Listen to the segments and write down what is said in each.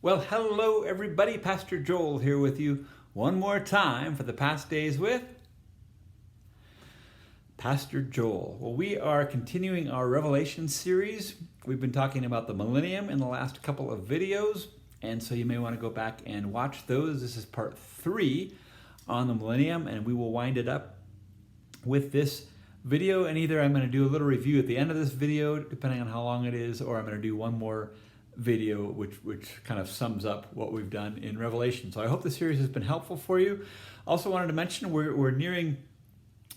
Well, hello everybody. Pastor Joel here with you one more time for the past days with Pastor Joel. Well, we are continuing our Revelation series. We've been talking about the Millennium in the last couple of videos, and so you may want to go back and watch those. This is part 3 on the Millennium, and we will wind it up with this video, and either I'm going to do a little review at the end of this video, depending on how long it is, or I'm going to do one more video which kind of sums up what we've done in Revelation. So I hope the series has been helpful for you. Also wanted to mention we're nearing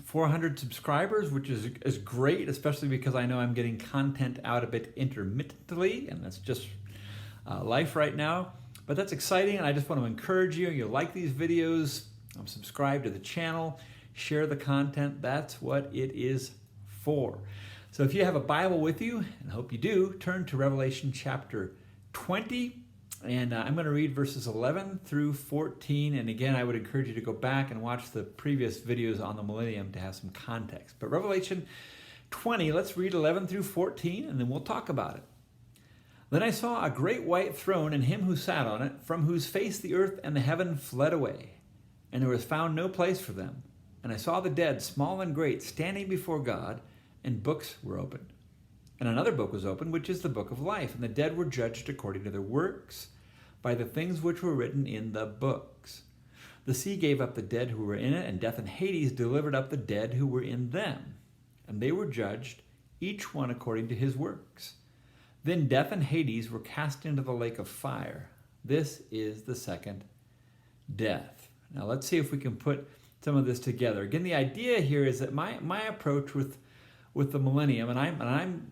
400 subscribers, which is great, especially because I know I'm getting content out a bit intermittently, and that's just life right now. But that's exciting, and I just want to encourage you. You like these videos, subscribe to the channel, share the content. That's what it is for. So if you have a Bible with you, and I hope you do, turn to Revelation chapter 20, and I'm going to read verses 11 through 14. And again, I would encourage you to go back and watch the previous videos on the Millennium to have some context. But Revelation 20, let's read 11 through 14, and then we'll talk about it. Then I saw a great white throne and him who sat on it, from whose face the earth and the heaven fled away, and there was found no place for them. And I saw the dead, small and great, standing before God, and books were opened. And another book was opened, which is the book of life. And the dead were judged according to their works, by the things which were written in the books. The sea gave up the dead who were in it, and death and Hades delivered up the dead who were in them. And they were judged, each one according to his works. Then death and Hades were cast into the lake of fire. This is the second death. Now let's see if we can put some of this together. Again, the idea here is that my approach with the Millennium, and I'm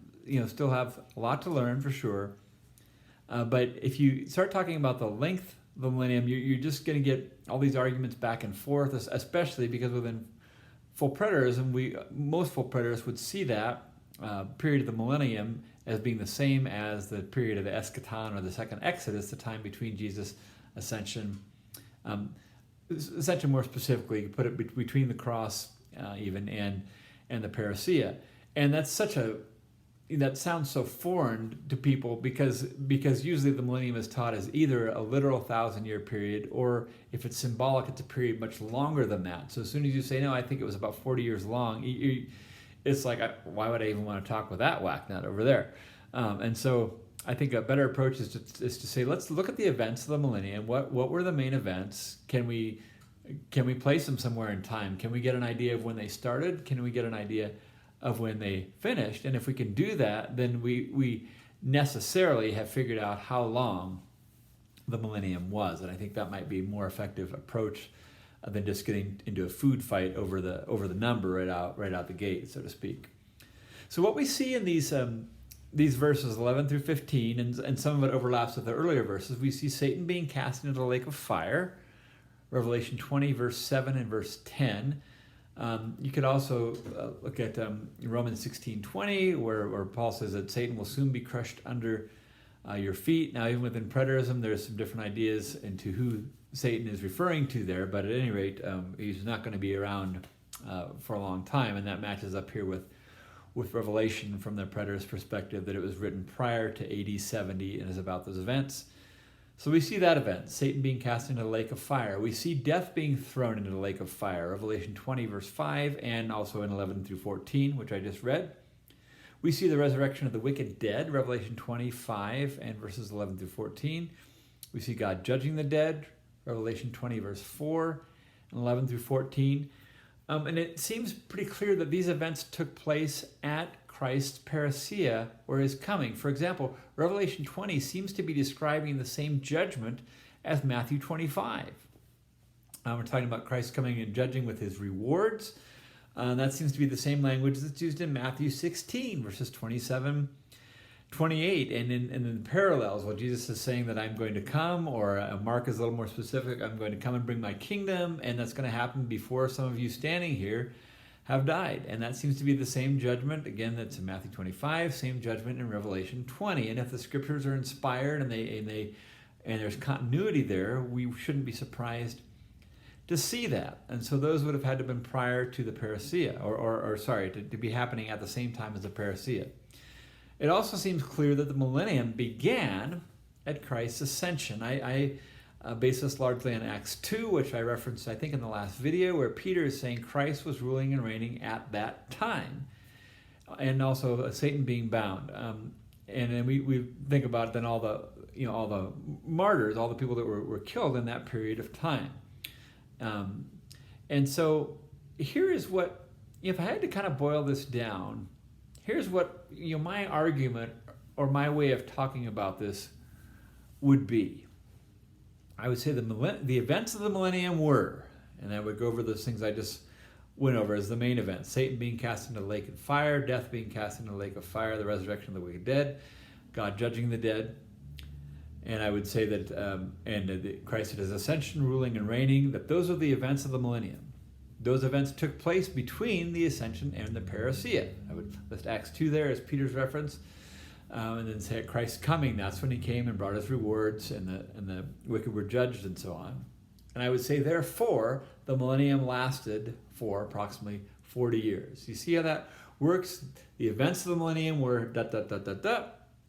still have a lot to learn for sure. But if you start talking about the length of the Millennium, you're just going to get all these arguments back and forth, especially because within full preterism, most full preterists would see that period of the Millennium as being the same as the period of the Eschaton or the second Exodus, the time between Jesus' ascension. Ascension more specifically, you put it between the cross even and the parousia. And that sounds so foreign to people because usually the Millennium is taught as either a literal 1,000-year period, or if it's symbolic, it's a period much longer than that. So as soon as you say, no, I think it was about 40 years long, it's like, why would I even want to talk with that whacknut over there? And so I think a better approach is to say, let's look at the events of the Millennium. What were the main events? Can we place them somewhere in time? Can we get an idea of when they started? Can we get an idea of when they finished? And if we can do that, then we necessarily have figured out how long the Millennium was. And I think that might be a more effective approach than just getting into a food fight over the number right out the gate, so to speak. So what we see in these verses 11 through 15, and some of it overlaps with the earlier verses, we see Satan being cast into the lake of fire, Revelation 20, verse 7 and verse 10. You could also look at Romans 16:20, where Paul says that Satan will soon be crushed under your feet. Now, even within preterism, there's some different ideas into who Satan is referring to there, but at any rate, he's not going to be around for a long time, and that matches up here with Revelation from the preterist perspective, that it was written prior to AD 70 and is about those events. So we see that event, Satan being cast into the lake of fire. We see death being thrown into the lake of fire, Revelation 20, verse 5, and also in 11 through 14, which I just read. We see the resurrection of the wicked dead, Revelation 25 and verses 11 through 14. We see God judging the dead, Revelation 20, verse 4 and 11 through 14. And it seems pretty clear that these events took place at Christ's parousia, or his coming. For example, Revelation 20 seems to be describing the same judgment as Matthew 25. We're talking about Christ coming and judging with his rewards. That seems to be the same language that's used in Matthew 16, verses 27, 28. And in the parallels, well, Jesus is saying that I'm going to come, or Mark is a little more specific, I'm going to come and bring my kingdom, and that's going to happen before some of you standing here have died. And that seems to be the same judgment, again, that's in Matthew 25, same judgment in Revelation 20. And if the scriptures are inspired and there's continuity there, we shouldn't be surprised to see that. And so those would have had to have been prior to the parousia, to be happening at the same time as the parousia. It also seems clear that the millennium began at Christ's ascension. I base this largely on Acts 2, which I referenced, I think, in the last video, where Peter is saying Christ was ruling and reigning at that time, and also Satan being bound. And then we think about then all the martyrs, all the people that were killed in that period of time. And so here is what, if I had to kind of boil this down, here's what my argument or my way of talking about this would be. I would say the events of the millennium were, and I would go over those things I just went over as the main events: Satan being cast into the lake of fire, death being cast into the lake of fire, the resurrection of the wicked dead, God judging the dead. And I would say that Christ at his ascension, ruling and reigning, that those are the events of the millennium. Those events took place between the ascension and the parousia. I would list Acts 2 there as Peter's reference. And then say at Christ's coming, that's when he came and brought his rewards, and the wicked were judged, and so on. And I would say, therefore, the millennium lasted for approximately 40 years. You see how that works? The events of the millennium were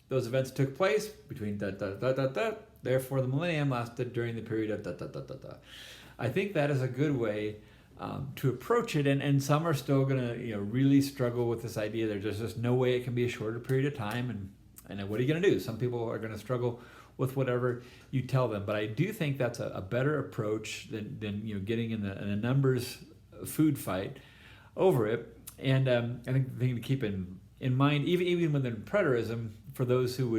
Those events took place between Therefore, the millennium lasted during the period of I think that is a good way to approach it, and some are still going to really struggle with this idea. There's just no way it can be a shorter period of time, and what are you going to do? Some people are going to struggle with whatever you tell them, but I do think that's a better approach than getting in a numbers food fight over it. And I think the thing to keep in mind, even within preterism, for those who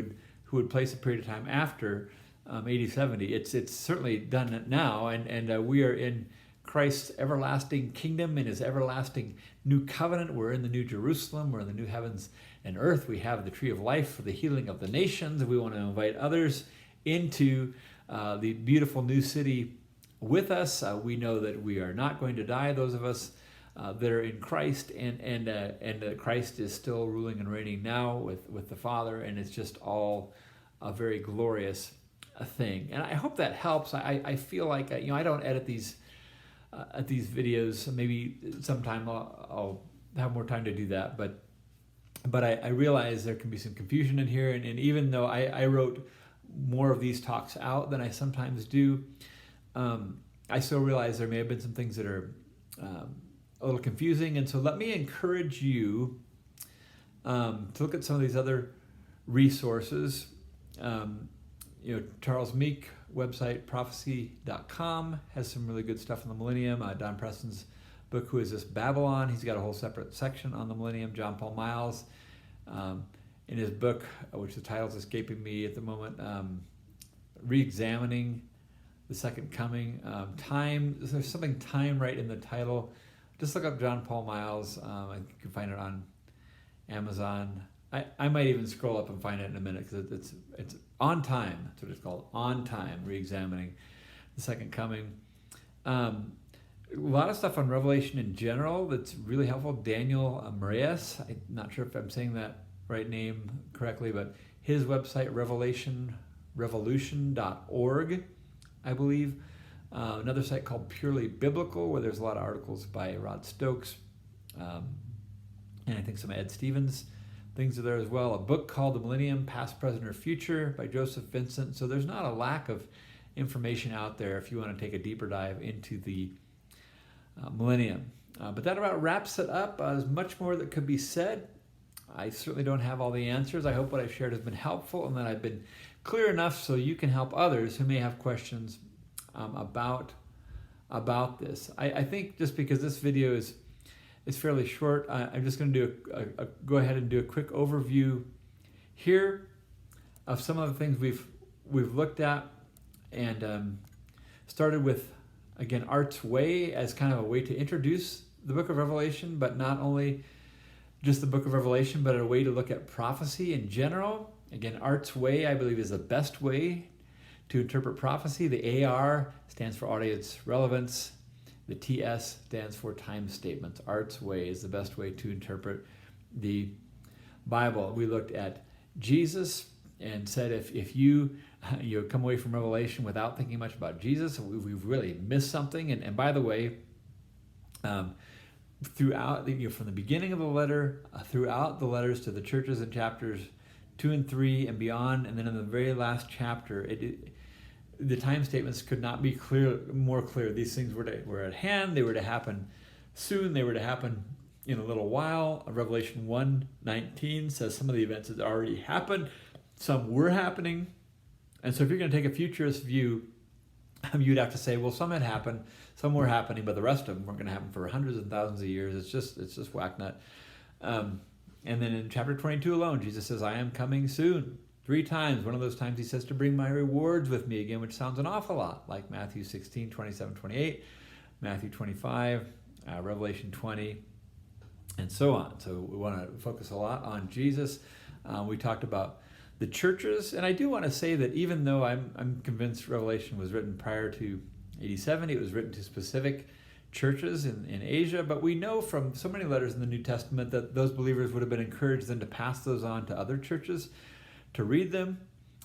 would place a period of time after AD 70, it's certainly done now, and we are in Christ's everlasting kingdom and his everlasting new covenant. We're in the new Jerusalem. We're in the new heavens and earth. We have the tree of life for the healing of the nations. We want to invite others into the beautiful new city with us. We know that we are not going to die, those of us that are in Christ, and Christ is still ruling and reigning now with the Father, and it's just all a very glorious thing. And I hope that helps. I feel like I don't edit these videos. Maybe sometime I'll have more time to do that, but I realize there can be some confusion in here, and even though I wrote more of these talks out than I sometimes do, I still realize there may have been some things that are a little confusing, and so let me encourage you to look at some of these other resources. Charles Meek website, prophecy.com, has some really good stuff on the millennium. Don Preston's book, Who Is This Babylon? He's got a whole separate section on the millennium. John Paul Miles, in his book, which the title's escaping me at the moment, Re-examining the Second Coming. Time, there's something time right in the title. Just look up John Paul Miles. You can find it on Amazon. I might even scroll up and find it in a minute, because it's On Time. That's what it's called. On Time, Re-examining the Second Coming. A lot of stuff on Revelation in general that's really helpful. Daniel Marias, I'm not sure if I'm saying that right name correctly, but his website, revolution.org, I believe. Another site called Purely Biblical, where there's a lot of articles by Rod Stokes, and I think some Ed Stevens things are there as well. A book called The Millennium, Past, Present, or Future by Joseph Vincent. So there's not a lack of information out there if you want to take a deeper dive into the millennium. But that about wraps it up. There's much more that could be said. I certainly don't have all the answers. I hope what I've shared has been helpful, and that I've been clear enough so you can help others who may have questions about this. I think just because this video is fairly short, I'm just going to do go ahead and do a quick overview here of some of the things we've looked at, and started with, again, Art's Way as kind of a way to introduce the book of Revelation, but not only just the book of Revelation, but a way to look at prophecy in general. Again, Art's Way, I believe, is the best way to interpret prophecy. The AR stands for audience relevance. The TS stands for time statements. Art's Way is the best way to interpret the Bible. We looked at Jesus and said if you come away from Revelation without thinking much about Jesus, we've really missed something. And by the way, throughout from the beginning of the letter, throughout the letters to the churches in chapters 2 and 3 and beyond, and then in the very last chapter, the time statements could not be more clear. These things were at hand. They were to happen soon. They were to happen in a little while. Revelation 1:19 says some of the events had already happened. Some were happening. And so if you're going to take a futurist view, you'd have to say, well, some had happened, some were happening, but the rest of them weren't going to happen for hundreds and thousands of years. It's just whacknut. And then in chapter 22 alone, Jesus says, I am coming soon. 3 times. One of those times he says to bring my rewards with me again, which sounds an awful lot like Matthew 16, 27, 28, Matthew 25, Revelation 20, and so on. So we want to focus a lot on Jesus. We talked about the churches, and I do want to say that even though I'm convinced Revelation was written prior to AD 70, it was written to specific churches in Asia, but we know from so many letters in the New Testament that those believers would have been encouraged then to pass those on to other churches to read them.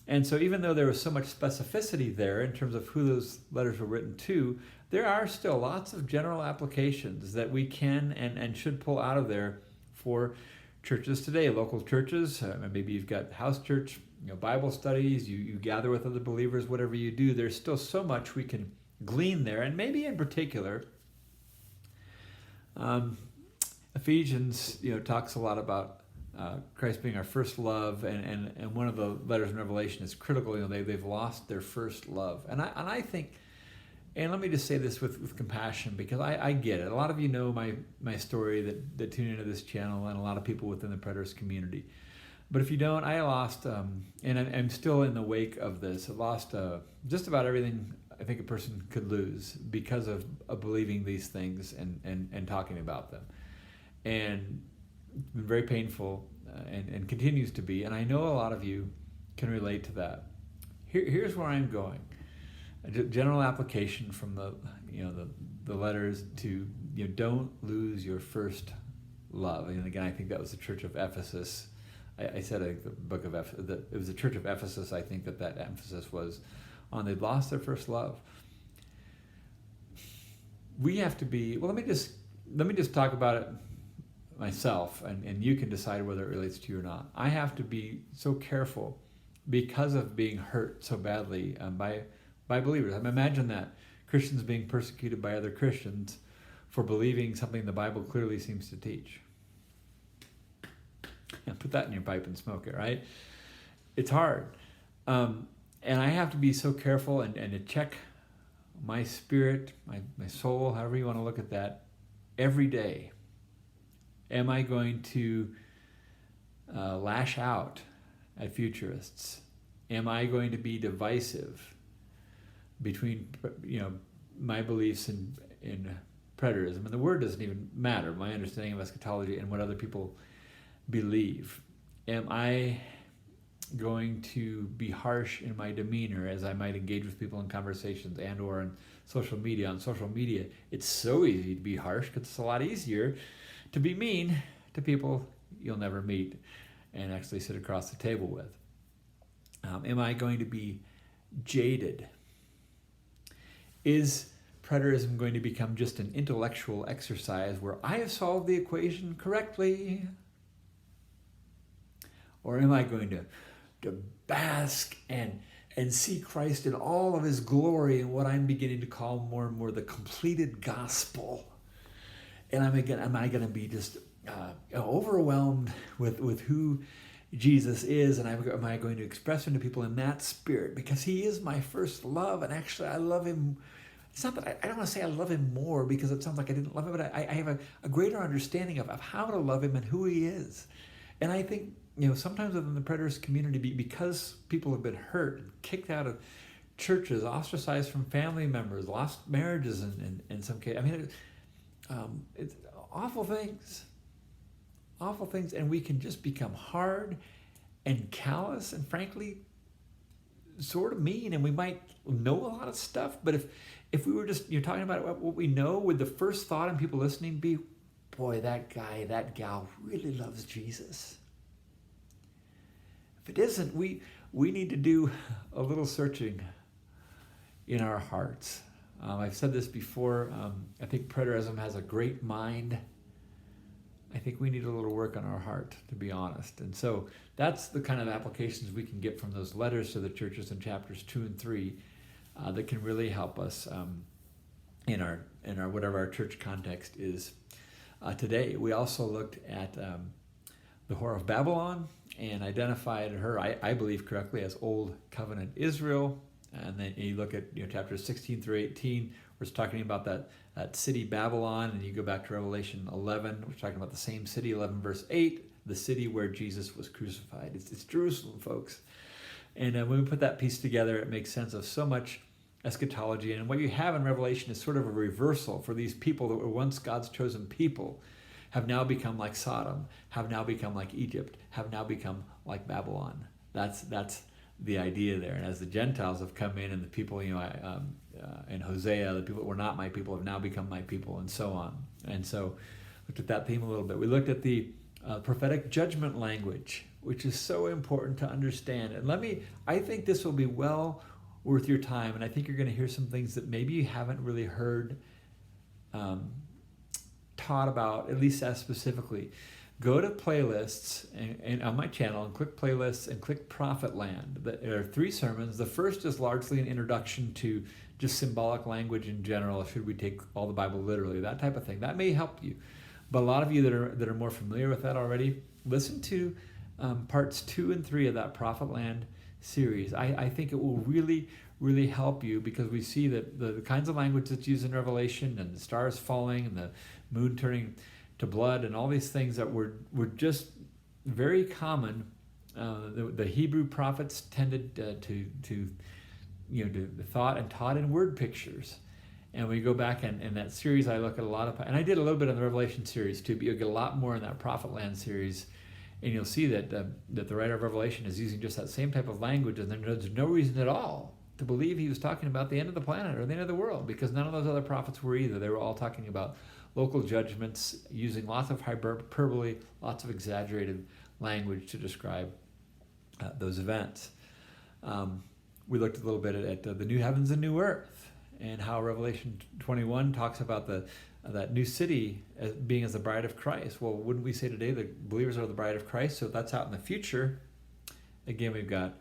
And so even though there was so much specificity there in terms of who those letters were written to, there are still lots of general applications that we can and should pull out of there for churches today, local churches. Maybe you've got house church, Bible studies, you gather with other believers, whatever you do, there's still so much we can glean there. And maybe in particular, Ephesians talks a lot about Christ being our first love, and one of the letters in Revelation is critical. They've lost their first love, and I think, and let me just say this with compassion, because I get it. A lot of you know my story that tune into this channel, and a lot of people within the preterist community. But if you don't, I lost, and I'm still in the wake of this. I lost just about everything I think a person could lose because of believing these things and talking about them, and it's been very painful and continues to be. And I know a lot of you can relate to that. Here's where I'm going. A general application from the letters to don't lose your first love. And again, I think that was the Church of Ephesus. I said the book of Ephesus, it was the Church of Ephesus. I think that emphasis was on they'd lost their first love. We have to be. Well, let me just talk about it myself, and you can decide whether it relates to you or not. I have to be so careful because of being hurt so badly by believers. Imagine that, Christians being persecuted by other Christians for believing something the Bible clearly seems to teach. And put that in your pipe and smoke it, right? It's hard. And I have to be so careful and to check my spirit, my soul, however you want to look at that, every day. Am I going to lash out at futurists? Am I going to be divisive between my beliefs in preterism? And the word doesn't even matter, my understanding of eschatology and what other people believe. Am I going to be harsh in my demeanor as I might engage with people in conversations and or on social media? On social media, it's so easy to be harsh because it's a lot easier to be mean to people you'll never meet and actually sit across the table with. Am I going to be jaded? Is preterism going to become just an intellectual exercise where I have solved the equation correctly? Or am I going to bask and see Christ in all of his glory in what I'm beginning to call more and more the completed gospel? And am I going to be just overwhelmed with who Jesus is, and am I going to express him to people in that spirit? Because he is my first love, and actually I love him. It's not that I don't want to say I love him more because it sounds like I didn't love him, but I have a greater understanding of how to love him and who he is. And I think sometimes within the preterist community, because people have been hurt and kicked out of churches, ostracized from family members, lost marriages in some cases. I mean, it's awful things, and we can just become hard and callous and frankly sort of mean, and we might know a lot of stuff, but if we were just talking about what we know, would the first thought in people listening be, boy, that guy, that gal really loves Jesus? If it isn't, we need to do a little searching in our hearts. I've said this before. I think preterism has a great mind, I think we need a little work on our heart, to be honest. And so that's the kind of applications we can get from those letters to the churches in chapters 2 and 3 that can really help us in our whatever our church context is today. We also looked at the whore of Babylon and identified her, I believe correctly, as Old Covenant Israel. And then you look at chapters 16 through 18, where it's talking about that city Babylon, and you go back to Revelation 11, we're talking about the same city, 11 verse 8, the city where Jesus was crucified. It's Jerusalem, folks. And when we put that piece together, it makes sense of so much eschatology. And what you have in Revelation is sort of a reversal for these people that were once God's chosen people, have now become like Sodom, have now become like Egypt, have now become like Babylon. That's the idea there. And as the Gentiles have come in, and the people, in Hosea, the people that were not my people have now become my people, and so on. And so looked at that theme a little bit. We looked at the prophetic judgment language, which is so important to understand. And I think this will be well worth your time, and I think you're going to hear some things that maybe you haven't really heard taught about, at least as specifically. Go to playlists and on my channel and click playlists and click Prophet Land. There are 3 sermons. The first is largely an introduction to just symbolic language in general. Should we take all the Bible literally? That type of thing. That may help you. But a lot of you that are more familiar with that already, listen to parts 2 and 3 of that Prophet Land series. I think it will really, really help you, because we see that the kinds of language that's used in Revelation, and the stars falling and the moon turning to blood, and all these things that were just very common. The Hebrew prophets tended to thought and taught in word pictures. And we go back and in that series, I look at a lot of, and I did a little bit in the Revelation series too, but you'll get a lot more in that Prophet Land series, and you'll see that the writer of Revelation is using just that same type of language, and there's no reason at all to believe he was talking about the end of the planet or the end of the world, because none of those other prophets were either. They were all talking about local judgments, using lots of hyperbole, lots of exaggerated language to describe those events. We looked a little bit at the new heavens and new earth, and how Revelation 21 talks about that new city as being as the bride of Christ. Well, wouldn't we say today that believers are the bride of Christ? So if that's out in the future, again, we've got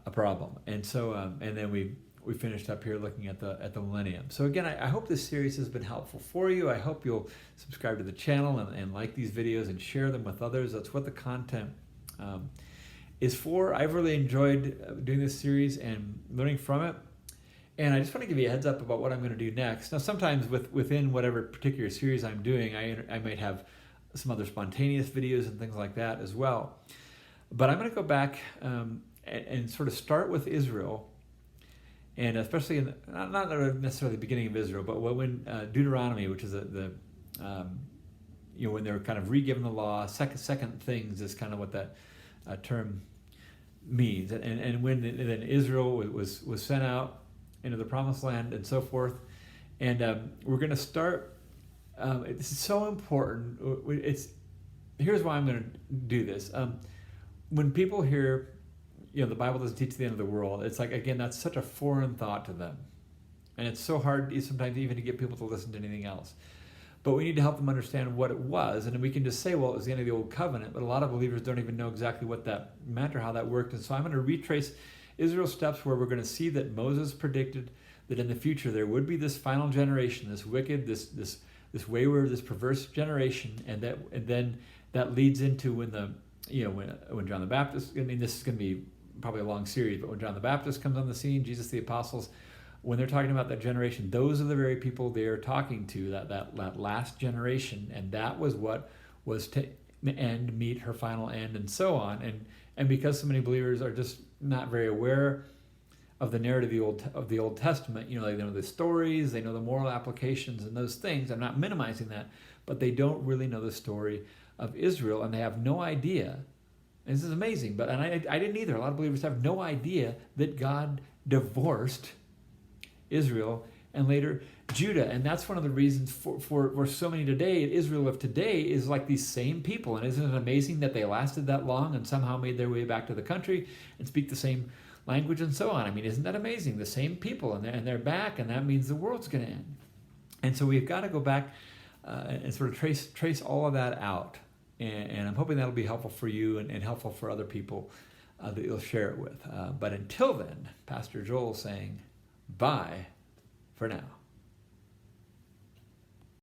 a problem. And so, and then we finished up here looking at the Millennium. So again, I hope this series has been helpful for you. I hope you'll subscribe to the channel and like these videos and share them with others. That's what the content is for. I've really enjoyed doing this series and learning from it. And I just want to give you a heads up about what I'm going to do next. Now, sometimes within whatever particular series I'm doing, I might have some other spontaneous videos and things like that as well. But I'm going to go back and sort of start with Israel, and especially not necessarily the beginning of Israel, but when Deuteronomy, which is when they're kind of re-given the law, second things is kind of what that term means. And when then Israel was sent out into the promised land and so forth. And we're going to start, this is so important. Here's why I'm going to do this. When people hear, the Bible doesn't teach the end of the world, it's like, again, that's such a foreign thought to them. And it's so hard sometimes even to get people to listen to anything else. But we need to help them understand what it was. And we can just say, well, it was the end of the old covenant, but a lot of believers don't even know exactly what that meant or how that worked. And so I'm going to retrace Israel's steps, where we're going to see that Moses predicted that in the future there would be this final generation, this wicked, this wayward, this perverse generation, and then that leads into when John the Baptist. I mean, this is going to be probably a long series, but when John the Baptist comes on the scene, Jesus, the apostles, when they're talking about that generation, those are the very people they're talking to, that last generation, and that was what was to meet her final end, and so on. And because so many believers are just not very aware of the narrative of the Old Testament, they know the stories, they know the moral applications and those things. I'm not minimizing that, but they don't really know the story of Israel, and they have no idea. And this is amazing, but I didn't either. A lot of believers have no idea that God divorced Israel and later Judah, and that's one of the reasons for so many today. Israel of today is like these same people, and isn't it amazing that they lasted that long and somehow made their way back to the country and speak the same language and so on? I mean, isn't that amazing? The same people, and they're back, and that means the world's going to end. And so we've got to go back and sort of trace all of that out. And I'm hoping that'll be helpful for you and helpful for other people that you'll share it with. But until then, Pastor Joel saying bye for now.